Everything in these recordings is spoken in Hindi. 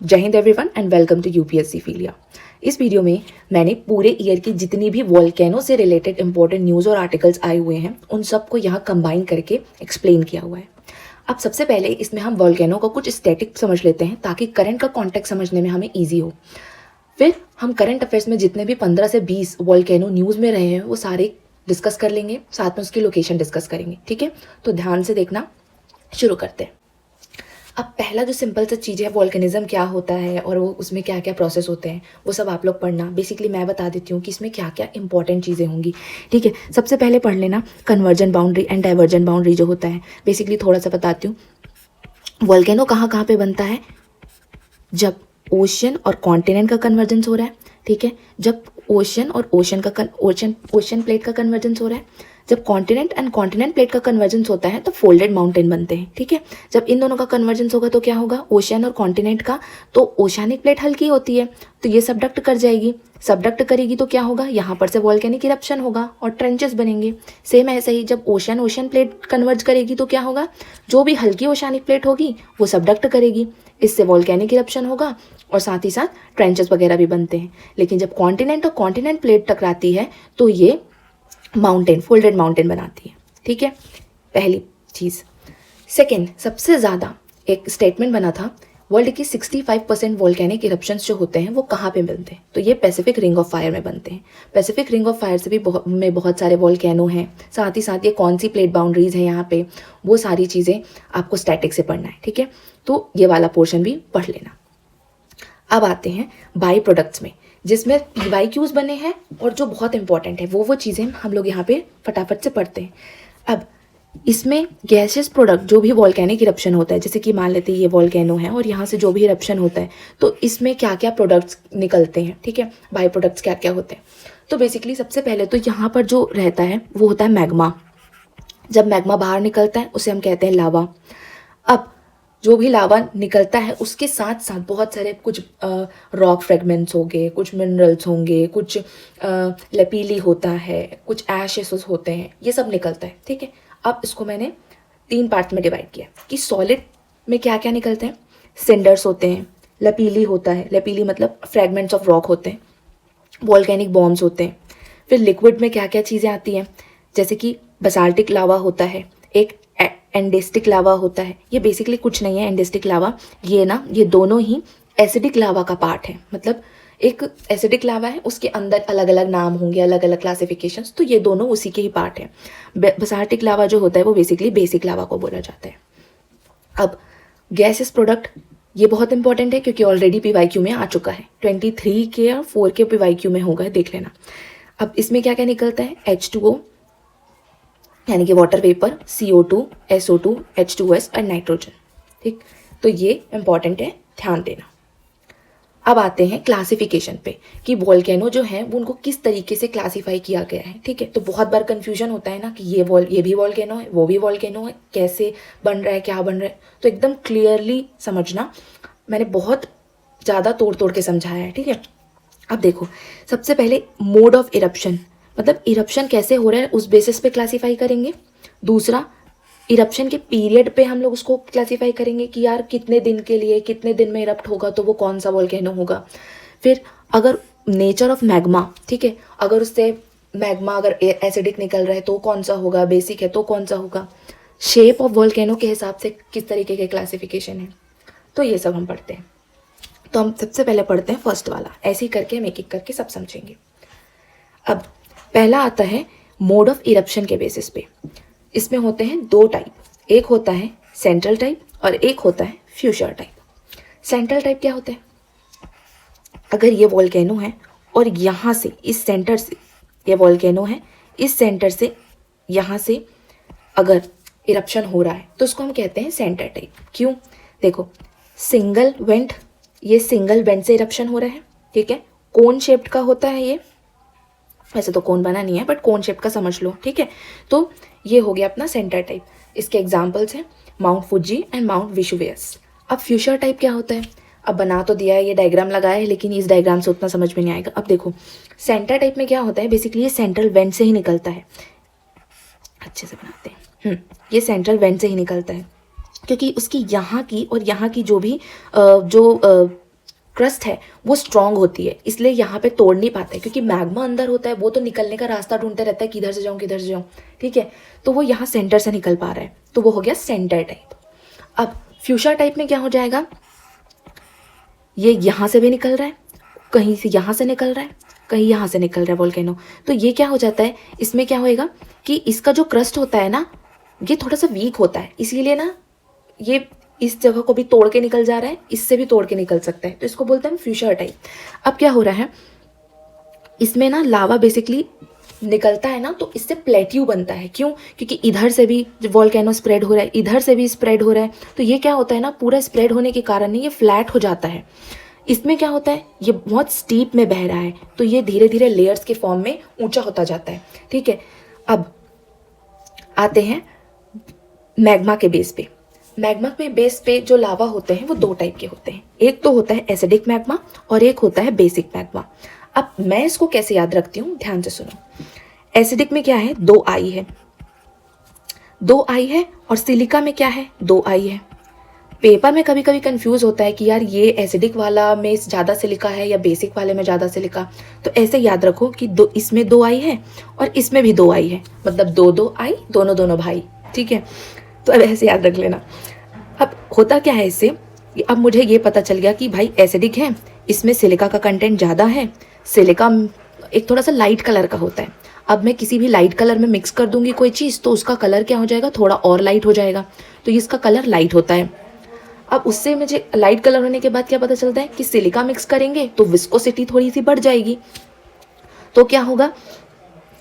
जय हिंद everyone and welcome to UPSC फीलिया। इस वीडियो में मैंने पूरे ईयर की जितनी भी वॉल्केनो से रिलेटेड इंपॉर्टेंट न्यूज़ और आर्टिकल्स आए हुए हैं उन सबको यहाँ कंबाइन करके एक्सप्लेन किया हुआ है। अब सबसे पहले इसमें हम वॉल्केनो का कुछ स्टैटिक समझ लेते हैं ताकि करंट का कॉन्टेक्स्ट समझने में हमें ईजी हो। फिर हम करंट अफेयर्स में जितने भी 15 से 20 वॉल्केनो न्यूज़ में रहे हैं वो सारे डिस्कस कर लेंगे, साथ में उसकी लोकेशन डिस्कस करेंगे। ठीक है, तो ध्यान से देखना, शुरू करते हैं। अब पहला जो सिंपल सा चीज़ है वॉल्केनिज्म क्या होता है और वो उसमें क्या क्या प्रोसेस होते हैं वो सब आप लोग पढ़ना। बेसिकली मैं बता देती हूँ कि इसमें क्या क्या इंपॉर्टेंट चीज़ें होंगी। ठीक है, सबसे पहले पढ़ लेना conversion boundary and diversion boundary जो होता है। बेसिकली थोड़ा सा बताती हूँ, वॉल्केनो कहाँ कहाँ पे बनता है? जब ओशन और कॉन्टिनेंट का कन्वर्जेंस हो रहा है। ठीक है, जब ओशन और ओशन प्लेट का कन्वर्जेंस हो रहा है। जब कॉन्टिनेंट एंड कॉन्टिनेंट प्लेट का कन्वर्जेंस होता है तो फोल्डेड माउंटेन बनते हैं। ठीक है, जब इन दोनों का कन्वर्जेंस होगा तो क्या होगा? ओशन और कॉन्टिनेंट का, तो ओशानिक प्लेट हल्की होती है तो ये सबडक्ट कर जाएगी। सबडक्ट करेगी तो क्या होगा? यहाँ पर से वॉल्केनिक इरप्शन होगा और ट्रेंचेस बनेंगे। सेम ऐसे ही जब ओशन प्लेट कन्वर्ज करेगी तो क्या होगा? जो भी हल्की ओशानिक प्लेट होगी वो सबडक्ट करेगी, इससे वॉल्केनिक इरप्शन होगा और साथ ही साथ ट्रेंचेस वगैरह भी बनते हैं। लेकिन जब कॉन्टिनेंट और कॉन्टिनेंट प्लेट टकराती है तो ये माउंटेन, फोल्डेड माउंटेन बनाती है। ठीक है, पहली चीज़। सेकेंड, सबसे ज़्यादा एक स्टेटमेंट बना था, वर्ल्ड की 65% वॉल्केनिक इरप्शंस जो होते हैं वो कहाँ पे बनते हैं? तो ये पैसिफिक रिंग ऑफ फायर में बनते हैं। पैसिफिक रिंग ऑफ फायर से भी बहुत सारे वॉल्केनो हैं। साथ ही साथ ये कौन सी प्लेट बाउंड्रीज हैं यहाँ पे, वो सारी चीज़ें आपको स्टैटिक से पढ़ना है। ठीक है, तो ये वाला पोर्शन भी पढ़ लेना। अब आते हैं बाई प्रोडक्ट्स में, जिसमें PYQs बने हैं और जो बहुत इंपॉर्टेंट है वो चीज़ें हम लोग यहाँ पे फटाफट से पढ़ते हैं। अब इसमें गैसियस प्रोडक्ट जो भी वॉल्केनिक इरप्शन होता है, जैसे कि मान लेते हैं ये वॉल्केनो है और यहाँ से जो भी इरप्शन होता है तो इसमें क्या क्या प्रोडक्ट्स निकलते हैं। ठीक है, बाई प्रोडक्ट्स क्या क्या होते हैं? तो बेसिकली सबसे पहले तो यहाँ पर जो रहता है वो होता है मैग्मा। जब मैग्मा बाहर निकलता है उसे हम कहते हैं लावा। अब जो भी लावा निकलता है उसके साथ साथ बहुत सारे कुछ रॉक फ्रेगमेंट्स होंगे, कुछ मिनरल्स होंगे, कुछ लपीली होता है, कुछ एशेस होते हैं, ये सब निकलता है। ठीक है, अब इसको मैंने 3 पार्ट में डिवाइड किया कि सॉलिड में क्या क्या निकलते हैं। सिंडर्स होते हैं, लपीली होता है, लपीली मतलब फ्रेगमेंट्स ऑफ रॉक होते हैं, वॉल्केनिक बॉम्ब्स होते हैं। फिर लिक्विड में क्या क्या चीज़ें आती हैं, जैसे कि बसाल्टिक लावा होता है, एक एंडेस्टिक लावा होता है। ये बेसिकली कुछ नहीं है एंडेस्टिक लावा, ये दोनों ही एसिडिक लावा का पार्ट है। मतलब एक एसिडिक लावा है, उसके अंदर अलग अलग नाम होंगे, अलग अलग क्लासिफिकेशंस, तो ये दोनों उसी के ही पार्ट हैं। बसाल्टिक लावा जो होता है वो बेसिकली बेसिक लावा को बोला जाता है। अब गैसेस प्रोडक्ट, ये बहुत इंपॉर्टेंट है क्योंकि ऑलरेडी PYQ में आ चुका है, 23 के और 4 के PYQ में होगा, देख लेना। अब इसमें क्या क्या निकलता है? H2O यानी कि water vapour, CO2, SO2, H2S और नाइट्रोजन। ठीक, तो ये इंपॉर्टेंट है, ध्यान देना। अब आते हैं क्लासिफिकेशन पे कि वॉल्केनो जो है वो उनको किस तरीके से क्लासीफाई किया गया है। ठीक है, तो बहुत बार कंफ्यूजन होता है ना कि ये भी वॉल्केनो है, वो भी वॉल्केनो है, कैसे बन रहा है, क्या बन रहा है, तो एकदम क्लियरली समझना। मैंने बहुत ज़्यादा तोड़ तोड़ के समझाया है। ठीक है, अब देखो, सबसे पहले मोड ऑफ इरप्शन, मतलब इरप्शन कैसे हो रहा है उस बेसिस पे क्लासीफाई करेंगे। दूसरा, इरप्शन के पीरियड पे हम लोग उसको क्लासीफाई करेंगे कि यार कितने दिन के लिए, कितने दिन में इरप्ट होगा तो वो कौन सा वॉल्केनो होगा। फिर अगर नेचर ऑफ मैग्मा, ठीक है, अगर उससे मैग्मा अगर एसिडिक निकल रहा है तो कौन सा होगा, बेसिक है तो कौन सा होगा। शेप ऑफ वॉल्केनो के हिसाब से किस तरीके के क्लासिफिकेशन है, तो ये सब हम पढ़ते हैं। तो हम सबसे पहले पढ़ते हैं फर्स्ट वाला, ऐसे ही करके हम एक एक करके सब समझेंगे। अब पहला आता है मोड ऑफ इरप्शन के बेसिस पे। इसमें होते हैं 2 टाइप, एक होता है सेंट्रल टाइप और एक होता है फ्यूचर टाइप। सेंट्रल टाइप क्या होता है? अगर ये वॉल्केनो है और यहाँ से इस सेंटर से, ये वॉल्केनो है, इस सेंटर से यहाँ से अगर इरप्शन हो रहा है तो उसको हम कहते हैं सेंटर टाइप। क्यों? देखो, सिंगल वेंट, ये सिंगल वेंट से इरप्शन हो रहा है। ठीक है, कोन शेप्ड का होता है ये, वैसे तो कोन बना नहीं है बट कोन शेप का समझ लो। ठीक है, तो ये हो गया अपना सेंटर टाइप। इसके एग्जाम्पल्स हैं माउंट फुजी एंड माउंट विशुवियस। अब फ्यूचर टाइप क्या होता है? अब बना तो दिया है, ये डायग्राम लगाया है, लेकिन इस डायग्राम से उतना समझ में नहीं आएगा। अब देखो, सेंटर टाइप में क्या होता है, बेसिकली ये सेंट्रल वेंट से ही निकलता है। अच्छे से बनाते हैं, ये सेंट्रल वेंट से ही निकलता है क्योंकि उसकी यहाँ की और यहाँ की जो भी जो क्रस्ट है वो स्ट्रांग होती है, इसलिए यहाँ पे तोड़ नहीं पाता है, क्योंकि मैग्मा अंदर होता है वो तो निकलने का रास्ता ढूंढते रहता है, किधर से जाऊँ किधर से जाऊँ, ठीक है। तो वो यहाँ सेंटर से निकल पा रहा है, तो वो हो गया सेंटर टाइप। अब फ्यूशा टाइप में क्या हो जाएगा, ये यहाँ से भी निकल रहा है, कहीं से यहाँ से निकल रहा है, कहीं यहाँ से निकल रहा है वोल्केनो। तो ये क्या हो जाता है, इसमें क्या होएगा कि इसका जो क्रस्ट होता है ना ये थोड़ा सा वीक होता है, इसीलिए ना ये इस जगह को भी तोड़ के निकल जा रहा है, इससे भी तोड़ के निकल सकता है, तो इसको बोलते हैं फ्यूचर टाइप। अब क्या हो रहा है, इसमें ना लावा बेसिकली निकलता है ना, तो इससे प्लेट्यू बनता है। क्यों? क्योंकि इधर से भी वोल्केनो स्प्रेड हो रहा है, इधर से भी स्प्रेड हो रहा है, तो ये क्या होता है ना, पूरा स्प्रेड होने के कारण ये फ्लैट हो जाता है। इसमें क्या होता है, ये बहुत स्टीप में बह रहा है, तो ये धीरे धीरे लेयर्स के फॉर्म में ऊंचा होता जाता है, ठीक है। अब आते हैं मैग्मा के बेस पे। मैग्मा के बेस पे जो लावा होते हैं वो दो टाइप के होते हैं, एक तो होता है एसिडिक मैग्मा और एक होता है बेसिक मैग्मा। अब मैं इसको कैसे याद रखती हूँ, ध्यान से सुनो। एसिडिक में क्या है, दो आई है, दो आई है, और सिलिका में क्या है, दो आई है। पेपर में कभी कभी कंफ्यूज होता है कि यार ये एसिडिक वाला में ज़्यादा सिलिका है या बेसिक वाले में ज़्यादा सिलिका, तो ऐसे याद रखो कि दो, इसमें दो आई है और इसमें भी दो आई है, मतलब दो दो आई, दोनों दोनों भाई, ठीक है। तो अब ऐसे याद रख लेना। अब होता क्या है इससे, कि अब मुझे ये पता चल गया कि भाई एसिडिक है, इसमें सिलिका का कंटेंट ज़्यादा है, सिलिका एक थोड़ा सा लाइट कलर का होता है। अब मैं किसी भी लाइट कलर में मिक्स कर दूंगी कोई चीज़, तो उसका कलर क्या हो जाएगा, थोड़ा और लाइट हो जाएगा, तो इसका कलर लाइट होता है। अब उससे मुझे लाइट कलर होने के बाद क्या पता चलता है कि सिलिका मिक्स करेंगे तो विस्कोसिटी थोड़ी सी बढ़ जाएगी, तो क्या होगा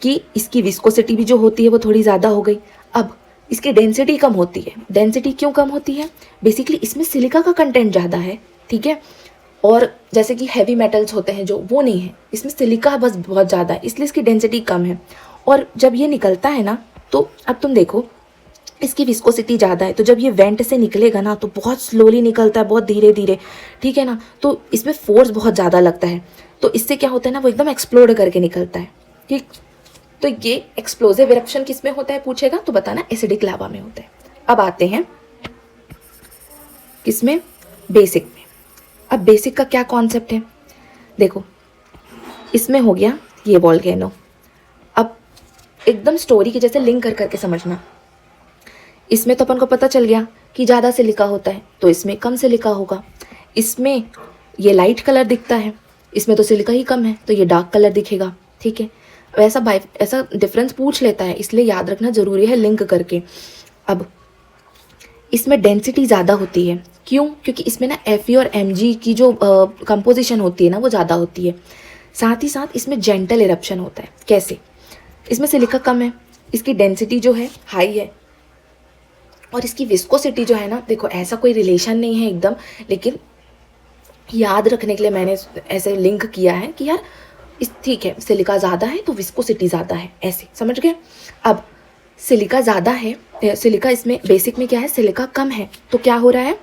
कि इसकी विस्कोसिटी भी जो होती है वो थोड़ी ज़्यादा हो गई। अब इसकी डेंसिटी कम होती है। डेंसिटी क्यों कम होती है, बेसिकली इसमें सिलिका का कंटेंट ज़्यादा है, ठीक है। और जैसे कि हैवी मेटल्स होते हैं जो, वो नहीं है, इसमें सिलिका बस बहुत ज़्यादा है, इसलिए इसकी डेंसिटी कम है। और जब ये निकलता है ना, तो अब तुम देखो इसकी विस्कोसिटी ज़्यादा है, तो जब ये वेंट से निकलेगा ना तो बहुत स्लोली निकलता है, बहुत धीरे धीरे, ठीक है ना। तो इसमें फोर्स बहुत ज़्यादा लगता है, तो इससे क्या होता है ना, वो एकदम एक्सप्लोड करके निकलता है, ठीक। तो ये एक्सप्लोजिव इरप्शन किस में होता है पूछेगा तो बताना एसिडिक लावा में होता है। अब आते हैं किसमें, बेसिक में। अब बेसिक का क्या कॉन्सेप्ट है, देखो इसमें हो गया ये वोल्केनो। अब एकदम स्टोरी के जैसे लिंक कर करके समझना। इसमें तो अपन को पता चल गया कि ज़्यादा सिलिका होता है, तो इसमें कम सिलिका होगा। इसमें ये लाइट कलर दिखता है, इसमें तो सिलिका ही कम है, तो ये डार्क कलर दिखेगा, ठीक है। ऐसा डिफरेंस पूछ लेता है, इसलिए याद रखना ज़रूरी है लिंक करके। अब इसमें डेंसिटी ज़्यादा होती है, क्यों? क्योंकि इसमें ना Fe और Mg की जो कंपोजिशन होती है ना वो ज़्यादा होती है। साथ ही साथ इसमें जेंटल इरप्शन होता है। कैसे? इसमें सिलिका कम है, इसकी डेंसिटी जो है हाई है, और इसकी विस्कोसिटी जो है ना, देखो ऐसा कोई रिलेशन नहीं है एकदम, लेकिन याद रखने के लिए मैंने ऐसे लिंक किया है कि यार इस ठीक है सिलिका ज़्यादा है तो विस्कोसिटी ज़्यादा है, ऐसे समझ गए। अब सिलिका ज़्यादा है, सिलिका इसमें बेसिक में क्या है, सिलिका कम है, तो क्या हो रहा है,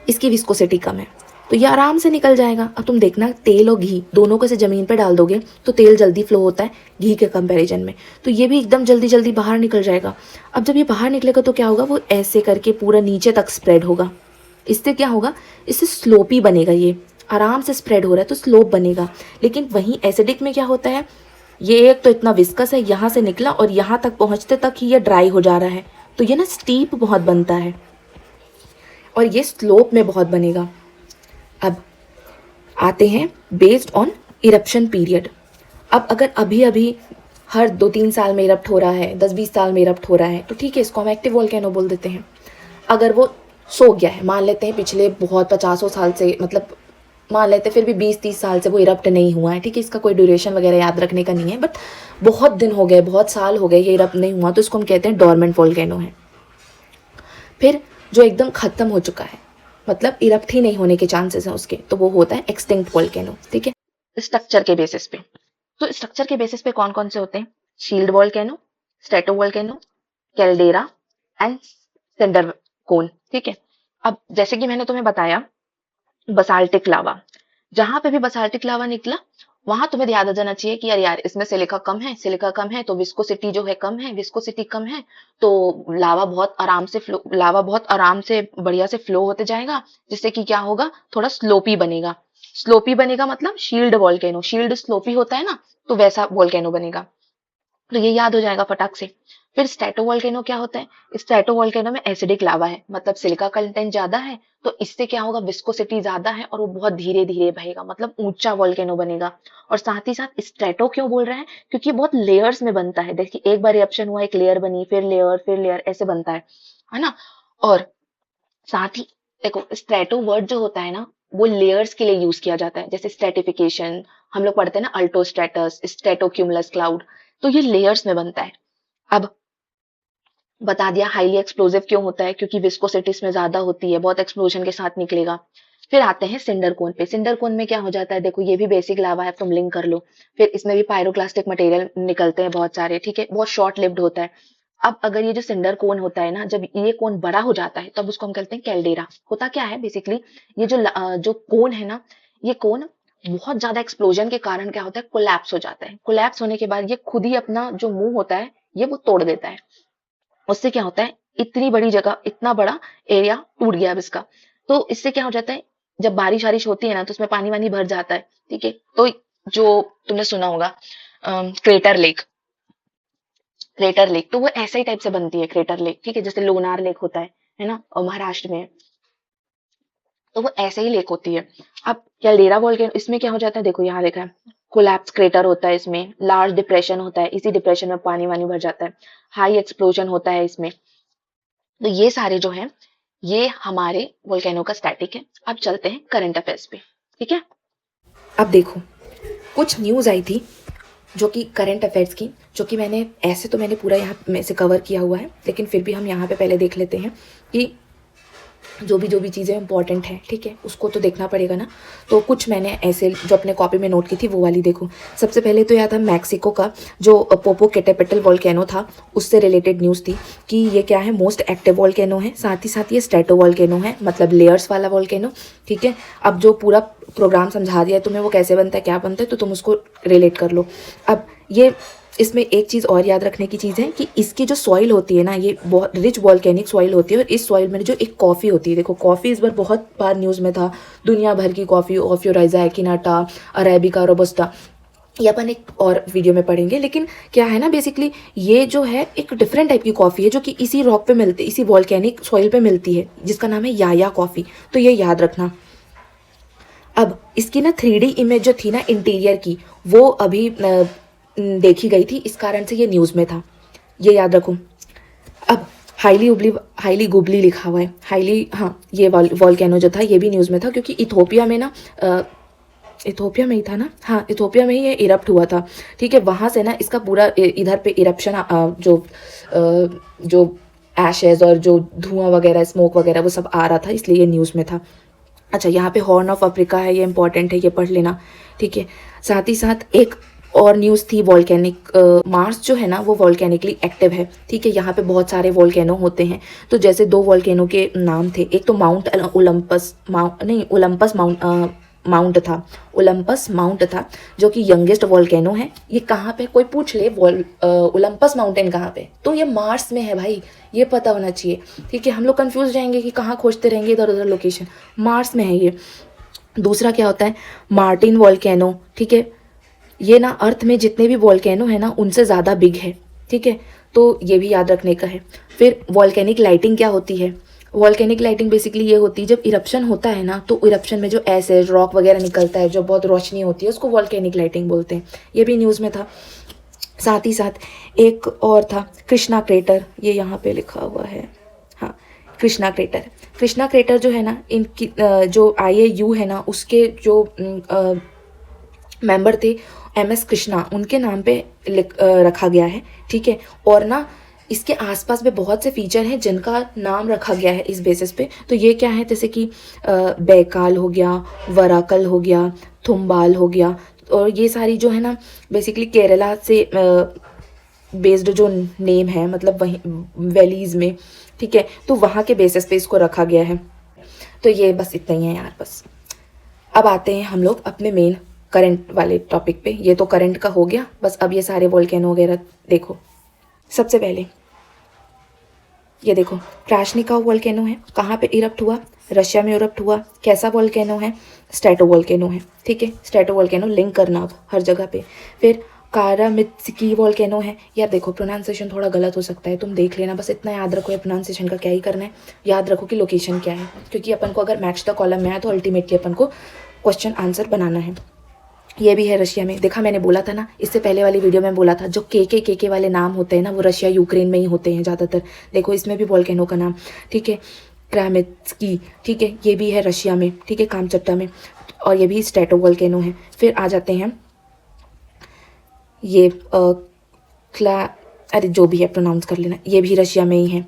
इसकी विस्कोसिटी कम है, तो ये आराम से निकल जाएगा। अब तुम देखना तेल और घी दोनों को से ज़मीन पर डाल दोगे तो तेल जल्दी फ्लो होता है घी के कंपैरिजन में, तो ये भी एकदम जल्दी जल्दी बाहर निकल जाएगा। अब जब ये बाहर निकलेगा तो क्या होगा, वो ऐसे करके पूरा नीचे तक स्प्रेड होगा। इससे क्या होगा, इससे स्लोपी बनेगा, ये आराम से स्प्रेड हो रहा है तो स्लोप बनेगा। लेकिन वहीं एसिडिक में क्या होता है, ये एक तो इतना विस्कस है, यहाँ से निकला और यहाँ तक पहुँचते तक ही ये ड्राई हो जा रहा है, तो ये ना स्टीप बहुत बनता है और ये स्लोप में बहुत बनेगा। अब आते हैं बेस्ड ऑन इरप्शन पीरियड। अब अगर अभी अभी हर 2-3 साल में इरप्ट हो रहा है, 10-20 साल में इरप्ट हो रहा है, तो ठीक है इसको हम एक्टिव वोल्केनो बोल देते हैं। अगर वो सो गया है, मान लेते हैं पिछले बहुत 50 साल से, मतलब मान लेते हैं फिर भी 20-30 साल से वो इरप्ट नहीं हुआ है, ठीक है, इसका कोई ड्यूरेशन वगैरह याद रखने का नहीं है, बट बहुत दिन हो गए, बहुत साल हो गए ये इरप्ट नहीं हुआ, तो इसको हम कहते हैं डोरमेंट वोल्केनो है। फिर जो एकदम ख़त्म हो चुका है, मतलब इरप्ट ही नहीं होने के चांसेस हैं उसके, तो वो होता है एक्सटिंक्ट वोल्केनो, ठीक है। स्ट्रक्चर के बेसिस पे, तो स्ट्रक्चर के बेसिस पे कौन कौन से होते हैं, shield volcano, strato volcano, caldera and cinder cone, ठीक है। अब जैसे कि मैंने तुम्हें बताया बसाल्टिक लावा, जहां पे भी बसाल्टिक लावा निकला वहां तुम्हें याद आ जाना चाहिए कि यार यार इसमें सिलिका कम है तो विस्कोसिटी जो है कम है, विस्कोसिटी कम है तो लावा बहुत आराम से बढ़िया से फ्लो होते जाएगा, जिससे कि क्या होगा, थोड़ा स्लोपी बनेगा। स्लोपी बनेगा मतलब शील्ड वॉल्केनो, शील्ड स्लोपी होता है ना, तो वैसा वॉल्केनो बनेगा। तो ये याद हो जाएगा फटाक से। फिर स्ट्रेटोवोल्केनो क्या होता है, स्ट्रेटोवोल्केनो में एसिडिक लावा है, मतलब सिलिका कंटेंट ज्यादा है, तो इससे क्या होगा, विस्कोसिटी ज्यादा है और वो बहुत धीरे धीरे बहेगा, मतलब ऊंचा वोल्केनो बनेगा। और साथ ही साथ स्ट्रेटो क्यों बोल रहे हैं, क्योंकि बहुत लेयर्स में बनता है। देखिए एक बार इरप्शन हुआ, एक लेयर बनी, फिर लेयर ऐसे बनता है ना। और साथ ही देखो, स्ट्रेटो वर्ड जो होता है ना, वो लेयर्स के लिए यूज किया जाता है, जैसे स्ट्रेटिफिकेशन हम लोग पढ़ते हैं ना, अल्टोस्ट्रेटस, स्ट्रेटोक्यूमुलस क्लाउड, तो ये लेयर्स में बनता है। अब बता दिया हाईली एक्सप्लोसिव क्यों होता है, क्योंकि विस्कोसिटी इसमें ज्यादा होती है, बहुत एक्सप्लोजन के साथ निकलेगा। फिर आते हैं सिंडर कोन पे। सिंडर कोन में क्या हो जाता है, देखो ये भी बेसिक लावा है, तुम लिंक कर लो। फिर इसमें भी पायरोक्लास्टिक मटेरियल निकलते हैं बहुत सारे, ठीक है, बहुत शॉर्ट लिव्ड होता है। अब अगर ये जो सिंडर कोन होता है ना, जब ये कोन बड़ा हो जाता है तब उसको हम कहते हैं कैल्डेरा। होता क्या है बेसिकली, ये जो कोन है ना, ये कोन बहुत ज्यादा एक्सप्लोजन के कारण क्या होता है, कोलैप्स हो जाता है। कोलैप्स होने के बाद ये खुद ही अपना जो मुंह होता है ये वो तोड़ देता है। उससे क्या होता है, इतनी बड़ी जगह, इतना बड़ा एरिया टूट गया अब इसका। तो इससे क्या हो जाता है, जब बारिश वारिश होती है ना, तो उसमें पानी वानी भर जाता है, ठीक है। तो जो तुमने सुना होगा क्रेटर लेक, क्रेटर लेक तो वो ऐसा ही टाइप से बनती है, क्रेटर लेक, ठीक है, जैसे लोनार लेक होता है ना, और महाराष्ट्र में, तो वो ऐसे ही लेक होती है। अब कैल्डेरा वोल्केनो, इसमें क्या हो जाता है, देखो यहाँ लिखा है, कोलैप्स क्रेटर होता है इसमें, लार्ज डिप्रेशन होता है, इसी डिप्रेशन में पानी वानी भर जाता है, हाई एक्सप्लोजन होता है इसमें। तो ये सारे जो है, ये हमारे वोल्केनो का स्टैटिक है। अब चलते हैं करंट अफेयर्स पे, ठीक है। अब देखो, कुछ न्यूज़ आई थी जो कि करंट अफेयर्स की, जो कि मैंने पूरा यहाँ में से कवर किया हुआ है, लेकिन फिर भी हम यहाँ पे पहले देख लेते हैं कि जो भी चीज़ें इंपॉर्टेंट हैं, ठीक है, उसको तो देखना पड़ेगा ना। तो कुछ मैंने ऐसे जो अपने कॉपी में नोट की थी वो वाली देखो। सबसे पहले तो याद था मैक्सिको का जो पोपोकेटेपेटल वोल्केनो था, उससे रिलेटेड न्यूज़ थी कि ये क्या है, मोस्ट एक्टिव वोल्केनो है, साथ ही साथ ये स्ट्रेटो वोल्केनो है, मतलब लेयर्स वाला वोल्केनो, ठीक है। अब जो पूरा प्रोग्राम समझा दिया है तुम्हें, वो कैसे बनता है, क्या बनता है, तो तुम उसको रिलेट कर लो। अब ये इसमें एक चीज़ और याद रखने की चीज़ है कि इसकी जो सॉइल होती है ना, ये बहुत रिच वॉल्केनिक सॉइल होती है, और इस सॉइल में जो एक कॉफ़ी होती है, देखो कॉफ़ी इस बार बहुत बार न्यूज़ में था, दुनिया भर की कॉफ़ी, ऑफ्योराइजा एक्टिनाटा, अरेबिका, रोबस्टा, ये अपन एक और वीडियो में पढ़ेंगे। लेकिन क्या है ना, बेसिकली ये जो है एक डिफरेंट टाइप की कॉफ़ी है, जो कि इसी रॉक पे मिलती है, इसी वॉल्केनिक सॉइल पे मिलती है, जिसका नाम है याया कॉफ़ी, तो ये याद रखना। अब इसकी ना 3D इमेज जो थी ना इंटीरियर की, वो अभी देखी गई थी, इस कारण से ये न्यूज़ में था, ये याद रखो। अब हाईली गुबली लिखा हुआ है, हाईली, हाँ, ये वॉल्केनो जो था ये भी न्यूज़ में था, क्योंकि इथोपिया में ना, इथोपिया में ही था ना, हाँ इथोपिया में ही ये इरप्ट हुआ था, ठीक है। वहाँ से ना इसका पूरा इधर पे इरप्शन, जो एशेज और जो धुआं वगैरह, स्मोक वगैरह, वो सब आ रहा था, इसलिए ये न्यूज़ में था। अच्छा, यहाँ पे हॉर्न ऑफ अफ्रीका है, ये इंपॉर्टेंट है, ये पढ़ लेना, ठीक है। साथ ही साथ एक और न्यूज़ थी, वॉल्केनिक मार्स जो है ना, वो वॉल्केनिकली एक्टिव है, ठीक है। यहाँ पे बहुत सारे वॉल्केनो होते हैं, तो जैसे 2 वॉल्केनो के नाम थे, एक तो माउंट ओलंपस माउंट था, जो कि यंगेस्ट वॉल्केनो है। ये कहाँ पे, कोई पूछ ले ओलंपस माउंटेन कहाँ पे, तो ये मार्स में है भाई, ये पता होना चाहिए, ठीक है। हम लोग कंफ्यूज रहेंगे कि कहाँ खोजते रहेंगे इधर उधर लोकेशन, मार्स में है ये। दूसरा क्या होता है, मार्टिन वॉल्केनो, ठीक है, ये ना अर्थ में जितने भी वॉल्केनो है ना, उनसे ज़्यादा बिग है, ठीक है, तो ये भी याद रखने का है। फिर वॉल्केनिक लाइटिंग क्या होती है, वॉल्केनिक लाइटिंग बेसिकली ये होती है, जब इरप्शन होता है ना, तो इरप्शन में जो एसिड रॉक वगैरह निकलता है, जो बहुत रोशनी होती है, उसको वॉल्केनिक लाइटिंग बोलते हैं, ये भी न्यूज़ में था। साथ ही साथ एक और था, कृष्णा क्रेटर, ये यहाँ पे लिखा हुआ है, हाँ, कृष्णा क्रेटर जो है ना, इनकी जो IAU है ना, उसके जो मेंबर थे MS कृष्णा, उनके नाम पे रखा गया है, ठीक है। और ना इसके आसपास में बहुत से फीचर हैं जिनका नाम रखा गया है इस बेसिस पे। तो ये क्या है, जैसे कि बैकाल हो गया, वराकल हो गया, थुम्बाल हो गया, और ये सारी जो है ना बेसिकली केरला से बेस्ड जो नेम है, मतलब वहीं वैलीज़ में, ठीक है, तो वहाँ के बेसिस पे इसको रखा गया है। तो ये बस इतना ही है यार, बस। अब आते हैं हम लोग अपने मेन करंट वाले टॉपिक पे। ये तो करंट का हो गया, बस अब ये सारे वोल्केनो वगैरह देखो। सबसे पहले ये देखो, क्राशनिकोव वोल्केनो है, कहाँ पे इरप्ट हुआ, रशिया में इरप्ट हुआ। कैसा वोल्केनो है, स्ट्रेटो वोल्केनो है, ठीक है। स्ट्रेटो वोल्केनो लिंक करना अब हर जगह पे। फिर कारामित्सकी वोल्केनो है। यार देखो, प्रोनाउंसिएशन थोड़ा गलत हो सकता है, तुम देख लेना, बस इतना याद रखो। ये प्रोनाउंसिएशन का क्या ही करना है, याद रखो कि लोकेशन क्या है, क्योंकि अपन को अगर मैच द कॉलम में आया तो अल्टीमेटली अपन को क्वेश्चन आंसर बनाना है। ये भी है रशिया में। देखा, मैंने बोला था ना, इससे पहले वाली वीडियो में बोला था, जो के वाले नाम होते हैं ना, वो रशिया यूक्रेन में ही होते हैं ज़्यादातर। देखो, इसमें भी वोल्केनो का नाम, ठीक है, क्रामेत्सकी, ठीक है, ये भी है रशिया में, ठीक है, कामचट्टा में, और ये भी स्ट्रेटो वोल्केनो है। फिर आ जाते हैं ये अरे जो भी है प्रोनाउंस कर लेना, ये भी रशिया में ही है।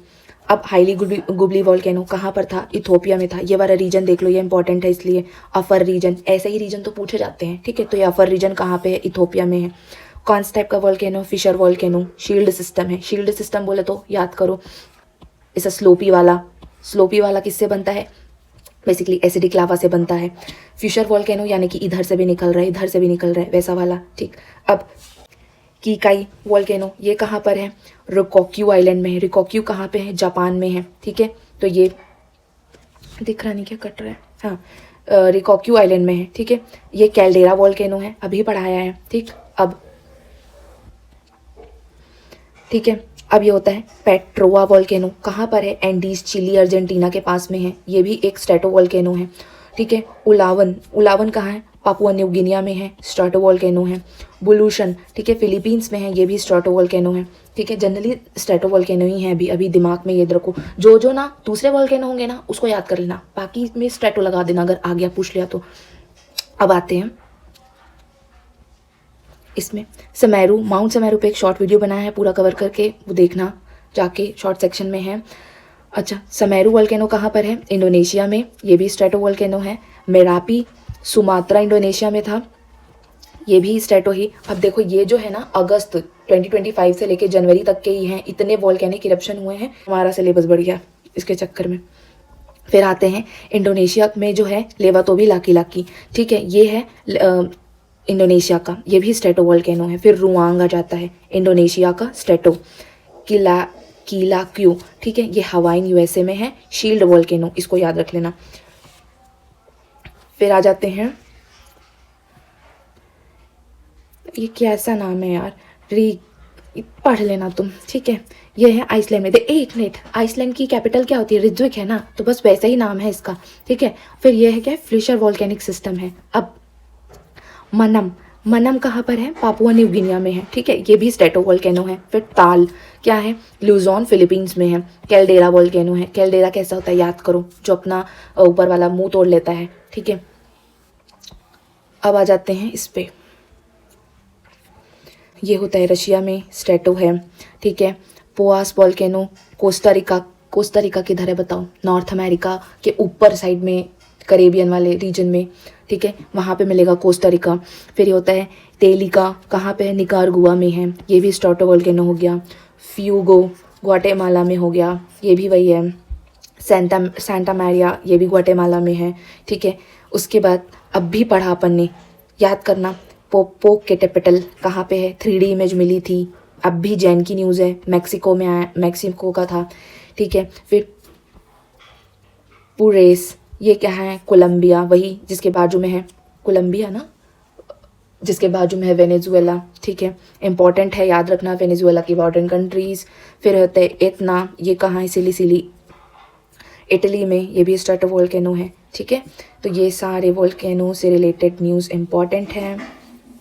अब हाईली गुबली वोल्केनो कहाँ पर था, इथोपिया में था। ये वाला रीजन देख लो, ये इंपॉर्टेंट है इसलिए। अफर रीजन, ऐसे ही रीजन तो पूछे जाते हैं, ठीक है। तो ये अफर रीजन कहाँ पे है, इथोपिया में है। कौन सा टाइप का volcano, fissure volcano. Shield system है, शील्ड सिस्टम बोले तो याद करो, इसे स्लोपी वाला किससे बनता है, बेसिकली एसिडिक लावा से बनता है। फिशर वोल्केनो यानी कि इधर से भी निकल रहा है, इधर से भी निकल रहा है, वैसा वाला, ठीक। अब कीकाई वोल्केनो, ये कहाँ पर है, रिकोक्यू आइलैंड में है। रिकोक्यू कहाँ पे है, जापान में है, ठीक है। तो ये दिख रहा नहीं क्या, कट रहा है, हाँ, रिकोक्यू आइलैंड में है, ठीक है। ये कैल्डेरा वोल्केनो है, अभी पढ़ाया है, ठीक। अब ठीक है, अब ये होता है पेट्रोवा वोल्केनो, कहाँ पर है, एंडीज, चिली, अर्जेंटीना के पास में है। ये भी एक स्ट्रेटो वोल्केनो है, ठीक है। उलावन कहाँ है, पापुआ न्यू गिनिया में है, स्ट्रेटो वोल्केनो है। बुलूशन, ठीक है, फिलीपींस में है, ये भी स्ट्रेटो वोल्केनो है, ठीक है। जनरली स्ट्रेटो वोल्केनो ही है, अभी दिमाग में याद रखो। जो ना दूसरे वोल्केनो होंगे ना, उसको याद कर लेना, बाकी में स्ट्रेटो लगा देना अगर आ गया, पूछ लिया तो। अब आते हैं इसमें समेरू, माउंट समेरू पे एक शॉर्ट वीडियो बनाया है पूरा कवर करके, वो देखना जाके, शॉर्ट सेक्शन में है। अच्छा, समेरू वोल्केनो कहाँ पर है, इंडोनेशिया में, ये भी स्ट्रेटो वोल्केनो है। मेरापी, सुमात्रा, इंडोनेशिया में था, ये भी स्ट्रेटो ही। अब देखो, ये जो है ना, अगस्त 2025 से लेके जनवरी तक के ही हैं, इतने वोल्केनिक इरप्शन हुए हैं, हमारा सिलेबस बढ़ गया इसके चक्कर में। फिर आते हैं इंडोनेशिया में जो है लेवातोबी लाकी, ठीक है, ये है इंडोनेशिया का, ये भी स्ट्रेटो वोल्केनो है। फिर रुआंग आ जाता है, इंडोनेशिया का स्ट्रेटो। कीलाक्यू, ठीक है, ये हवाइन यूएसए में है, शील्ड वोल्केनो, इसको याद रख लेना। फिर आ जाते हैं, ये कैसा नाम है यार, पढ़ लेना तुम, ठीक है। ये है आइसलैंड में, एक मिनट, आइसलैंड की कैपिटल क्या होती है, रिज्विक है ना, तो बस वैसा ही नाम है इसका, ठीक है। फिर ये है क्या, फिशर वोल्केनिक सिस्टम है। अब मनम कहाँ पर है, पापुआ न्यू गिनिया में है, ठीक है, ये भी स्ट्रेटो वोल्केनो है। फिर ताल क्या है, लुजॉन, फिलीपींस में है। कैल्डेरा वोल्केनो है, कैल्डेरा कैसा होता है याद करो, जो अपना ऊपर वाला मुंह तोड़ लेता है, ठीक है। अब आ जाते हैं इस पे, ये होता है रशिया में, स्ट्रेटो है, ठीक है। पोआस वोल्केनो, कोस्टारिका किधर है बताओ, नॉर्थ अमेरिका के ऊपर साइड में, करेबियन वाले रीजन में, ठीक है, वहाँ पे मिलेगा कोस्टारिका। फिर ये होता है तेलिका, कहाँ पे है, निकारागुआ में है, ये भी स्ट्रेटो वोल्केनो हो गया। फ्यूगो, ग्वाटेमाला में हो गया, ये भी वही है। सेंटा मैरिया, ये भी ग्वाटेमाला में है, ठीक है। उसके बाद अब भी पढ़ा अपन ने, याद करना, पोक के कैपिटल कहाँ पे है, 3D इमेज मिली थी, अब भी जैन की न्यूज़ है, मैक्सिको में आया, मैक्सिको का था, ठीक है। फिर पुरेस, ये क्या है, कोलंबिया, वही जिसके बाजू में है, कोलंबिया ना, जिसके बाजू में है वेनेजुएला, ठीक है, इंपॉर्टेंट है, याद रखना, वेनेजुएला की बॉर्डरिंग कंट्रीज। फिर होता है इतना, ये कहाँ है, सिली इटली में, ये भी स्ट्रेटो वोल्केनो है, ठीक है। तो ये सारे वोल्केनो से रिलेटेड न्यूज़ इंपॉर्टेंट हैं।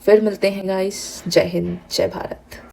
फिर मिलते हैं गाइस, जय हिंद, जय भारत।